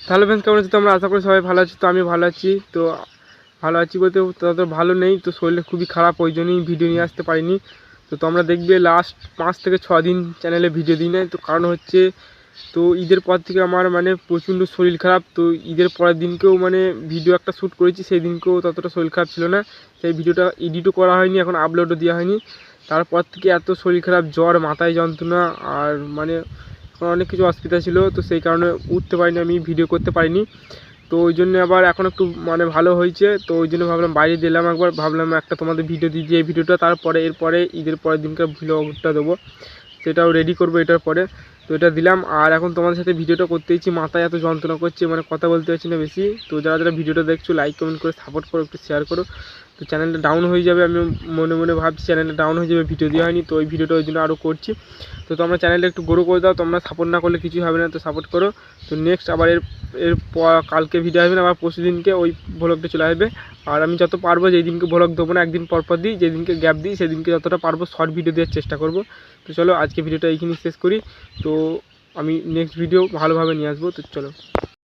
তাহলে ফ্রেন্ডস কেমন আছো তোমরা? আশা করি সবাই ভালো আছো। তো আমি ভালো আছি। তো ভালো আছি বলতে তত ভালো নেই, তো শরীরটা খুবই খারাপ, ওই জন্যই ভিডিও নিয়ে আসতে পারিনি। তো তোমরা দেখবে লাস্ট 5 থেকে 6 দিন চ্যানেলে ভিডিও দিই নাই। তো কারণ হচ্ছে, তো ঈদের পর থেকে আমার মানে প্রচণ্ড শরীর খারাপ। তো ঈদের পরের দিনকেও মানে ভিডিও একটা শ্যুট করেছি, সেই দিনকেও ততটা শরীর খারাপ ছিল না, সেই ভিডিওটা এডিটও করা হয়নি, এখন আপলোডও দেওয়া হয়নি। তারপর থেকে এত শরীর খারাপ, জ্বর, মাথায় যন্ত্রণা, আর মানে অনেক কিছু অসুবিধা ছিল। তো সেই কারণে উঠতে পারিনি, আমি ভিডিও করতে পারিনি। তো ওই জন্য আবার এখন একটু মানে ভালো হয়েছে। তো ওই জন্য ভাবলাম বাইরে দিলাম একবার, ভাবলাম একটা তোমাদের ভিডিও দিয়ে এই ভিডিওটা, তারপরে এরপরে ঈদের পরের দিনকার ভিডিওটা দেবো, সেটাও রেডি করবো এটার পরে। তো এটা দিলাম, আর এখন তোমাদের সাথে ভিডিওটা করতে ইচ্ছি, মাথায় এত যন্ত্রণা করছে, মানে কথা বলতে পারছি না বেশি। তো যারা যারা ভিডিওটা দেখছো লাইক কমেন্ট করে সাপোর্ট করো, একটু শেয়ার করো। তো চ্যানেলটা ডাউন হয়ে যাবে, আমি মনে মনে ভাবছি চ্যানেলটা ডাউন হয়ে যাবে, ভিডিও দেওয়া হয়নি। তো ওই ভিডিওটা ওই জন্য আরও করছি। তো তোমরা চ্যানেলটা একটু গ্রো করে দাও, তোমরা সাপোর্ট না করলে কিছুই হবে না, তো সাপোর্ট করো। তো নেক্সট আবার এর কালকে ভিডিও আসবে না, আবার পরশু দিনকে ওই ভ্লগটা চলে আসবে। আর আমি যত পারবো, যেই দিনকে ভ্লগ দেবো না, একদিন পরপর দিই, যেদিনকে গ্যাপ দিই সেদিনকে যতটা পারবো শর্ট ভিডিও দেওয়ার চেষ্টা করব। তো চলো আজকে ভিডিওটা এইখানেই শেষ করি। তো আমি নেক্সট ভিডিও ভালোভাবে নিয়ে আসবো। তো চলো।